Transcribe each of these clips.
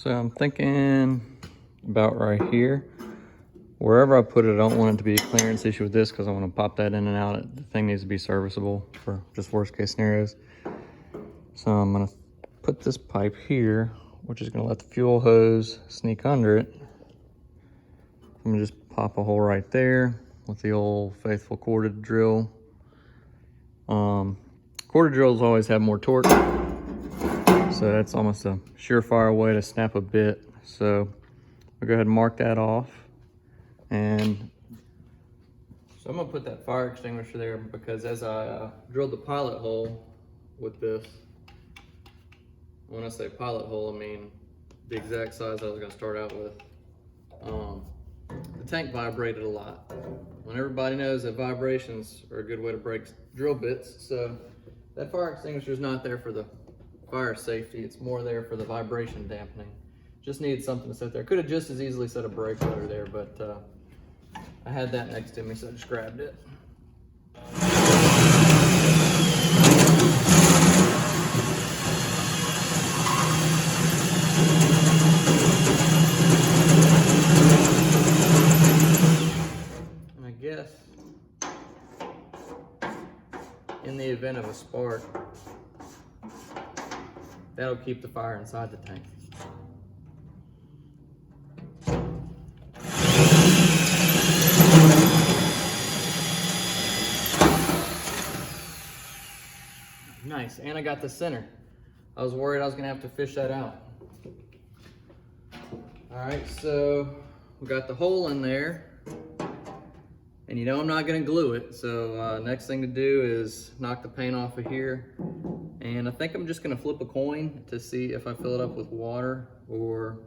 So I'm thinking about right here. Wherever I put it, I don't want it to be a clearance issue with this because I want to pop that in and out. The thing needs to be serviceable for just worst case scenarios. So I'm gonna put this pipe here, which is gonna let the fuel hose sneak under it. I'm gonna just pop a hole right there with the old faithful corded drill. Corded drills always have more torque, so that's almost a surefire way to snap a bit. So I'll go ahead and mark that off. And so I'm gonna put that fire extinguisher there because as I drilled the pilot hole with this, when I say pilot hole, I mean the exact size I was gonna start out with. The tank vibrated a lot. When everybody knows that vibrations are a good way to break drill bits, so that fire extinguisher is not there for the fire safety, it's more there for the vibration dampening. Just needed something to sit there. Could have just as easily set a brake letter there, but I had that next to me, so I just grabbed it. And I guess in the event of a spark, that'll keep the fire inside the tank. Nice, and I got the center. I was worried I was gonna have to fish that out. All right, so we got the hole in there, and you know I'm not gonna glue it, so next thing to do is knock the paint off of here. And I think I'm just gonna flip a coin to see if I fill it up with water or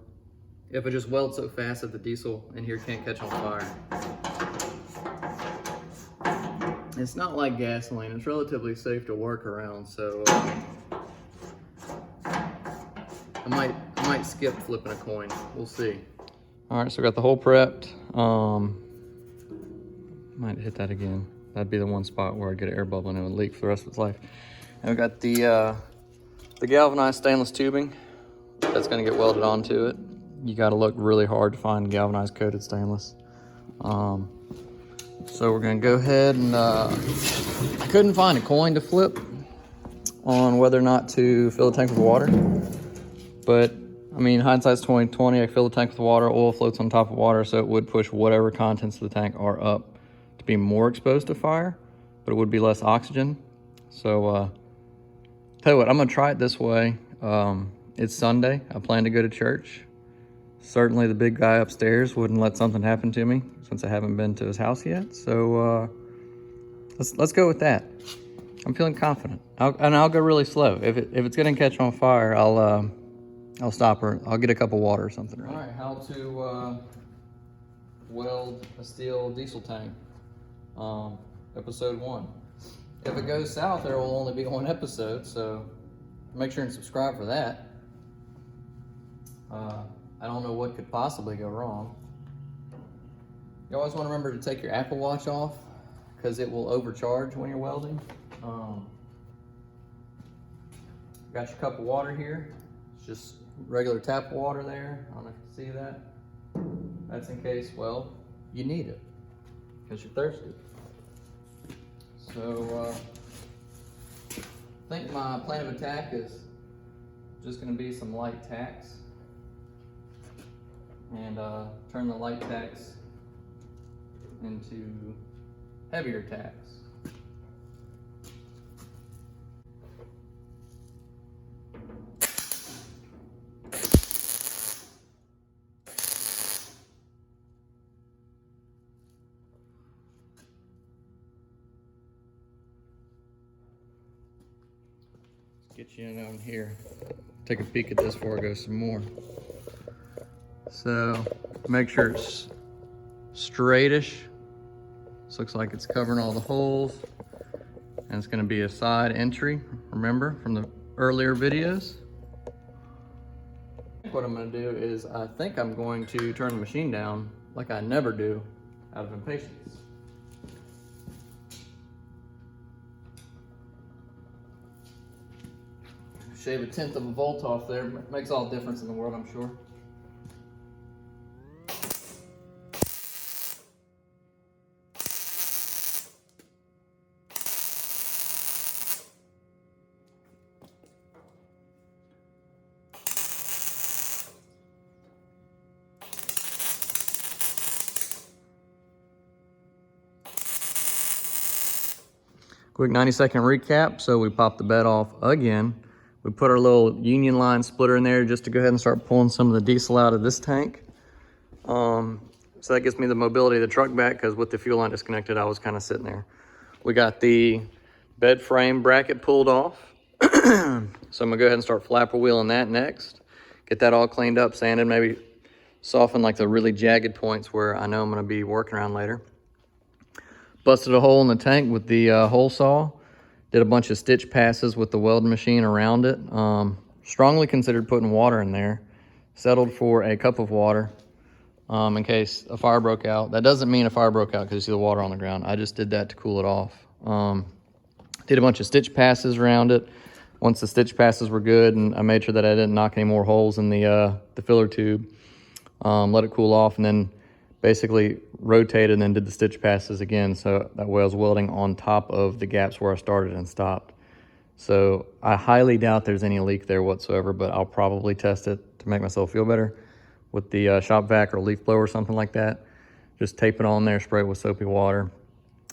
if I just weld so fast that the diesel in here can't catch on fire. It's not like gasoline, it's relatively safe to work around, so I might skip flipping a coin, we'll see. All right, so I got the hole prepped. Might hit that again. That'd be the one spot where I'd get an air bubble and it would leak for the rest of its life. And we got the galvanized stainless tubing that's gonna get welded onto it. You gotta look really hard to find galvanized coated stainless. So we're gonna go ahead and, I couldn't find a coin to flip on whether or not to fill the tank with water. But I mean, hindsight's 20/20. I fill the tank with water, oil floats on top of water, so it would push whatever contents of the tank are up to be more exposed to fire, but it would be less oxygen. So, tell you what, I'm gonna try it this way. It's Sunday, I plan to go to church. Certainly the big guy upstairs wouldn't let something happen to me since I haven't been to his house yet. So let's go with that. I'm feeling confident. I'll go really slow. If it's gonna catch on fire, I'll stop her. I'll get a cup of water or something. All right, how to weld a steel diesel tank. Episode 1. If it goes south, there will only be one episode, so make sure and subscribe for that. I don't know what could possibly go wrong. You always want to remember to take your Apple Watch off because it will overcharge when you're welding. Got your cup of water here. It's just regular tap water there. I don't know if you can see that. That's in case, well, you need it because you're thirsty. So I think my plan of attack is just going to be some light tacks. And turn the light tacks into heavier tacks. Let's get you in on here. Take a peek at this before I go some more. So make sure it's straightish. This looks like it's covering all the holes. And it's gonna be a side entry, remember, from the earlier videos. What I'm gonna do is I think I'm going to turn the machine down like I never do out of impatience. shave a 1/10 of a volt off there. Makes all the difference in the world, I'm sure. Quick 90-second recap. So we popped the bed off again. We put our little union line splitter in there just to go ahead and start pulling some of the diesel out of this tank. So that gives me the mobility of the truck back, because with the fuel line disconnected, I was kind of sitting there. We got the bed frame bracket pulled off. So I'm gonna go ahead and start flapper wheeling that next. Get that all cleaned up, sanded, maybe soften like the really jagged points where I know I'm gonna be working around later. Busted a hole in the tank with the hole saw. Did a bunch of stitch passes with the welding machine around it. Strongly considered putting water in there. Settled for a cup of water in case a fire broke out. That doesn't mean a fire broke out because you see the water on the ground. I just did that to cool it off. Did a bunch of stitch passes around it. Once the stitch passes were good, and I made sure that I didn't knock any more holes in the filler tube. Let it cool off, and then basically rotated and then did the stitch passes again, so that way I was welding on top of the gaps where I started and stopped. So I highly doubt there's any leak there whatsoever, but I'll probably test it to make myself feel better with the shop vac or leaf blower or something like that. Just tape it on there, spray it with soapy water,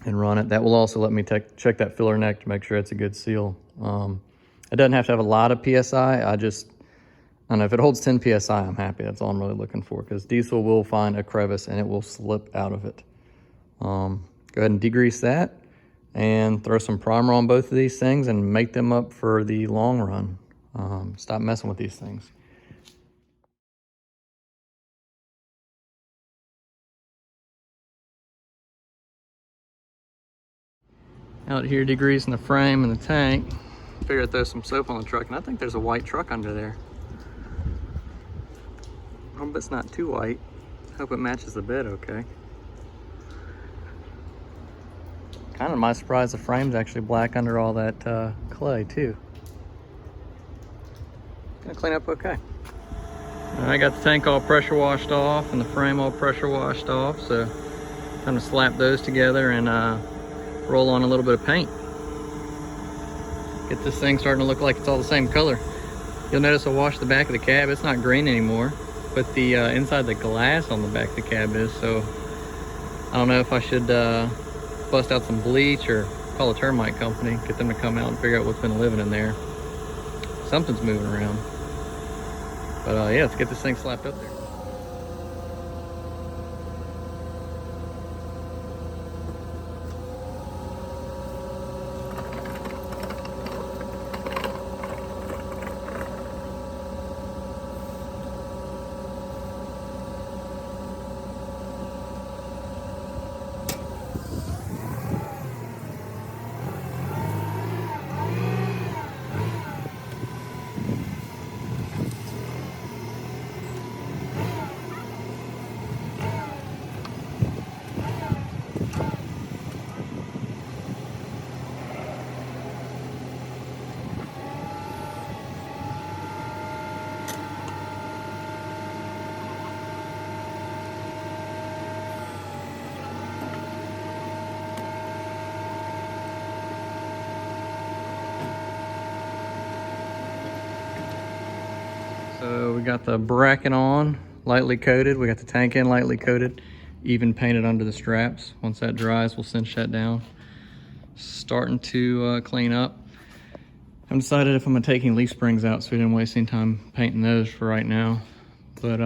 and run it. That will also let me check that filler neck to make sure it's a good seal. It doesn't have to have a lot of PSI. I don't know, if it holds 10 PSI, I'm happy. That's all I'm really looking for, because diesel will find a crevice and it will slip out of it. Go ahead and degrease that and throw some primer on both of these things and make them up for the long run. Stop messing with these things. Out here degreasing the frame and the tank. Figured I'd throw some soap on the truck, and I think there's a white truck under there. I hope it's not too white. Hope it matches the bed okay. Kind of my surprise the frame's actually black under all that clay too. Gonna clean up okay. I got the tank all pressure washed off and the frame all pressure washed off, so time to slap those together and roll on a little bit of paint. Get this thing starting to look like it's all the same color. You'll notice I washed the back of the cab. It's not green anymore, but the inside the glass on the back of the cab is. So I don't know if I should bust out some bleach or call a termite company, get them to come out and figure out what's been living in there. Something's moving around. But yeah, let's get this thing slapped up there. So we got the bracket on, lightly coated. We got the tank in lightly coated, even painted under the straps. Once that dries, we'll cinch that down. Starting to clean up. I haven't decided if I'm gonna take any leaf springs out, so we didn't waste any time painting those for right now. But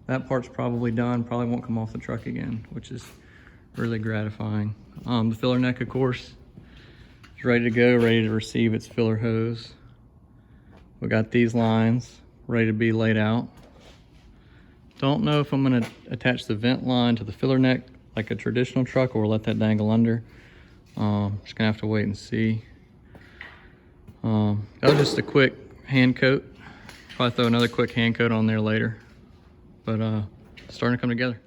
that part's probably done. Probably won't come off the truck again, which is really gratifying. The filler neck, of course, is ready to go, ready to receive its filler hose. We got these lines ready to be laid out. Don't know if I'm gonna attach the vent line to the filler neck like a traditional truck or let that dangle under. Just gonna have to wait and see. That was just a quick hand coat. Probably throw another quick hand coat on there later. But starting to come together.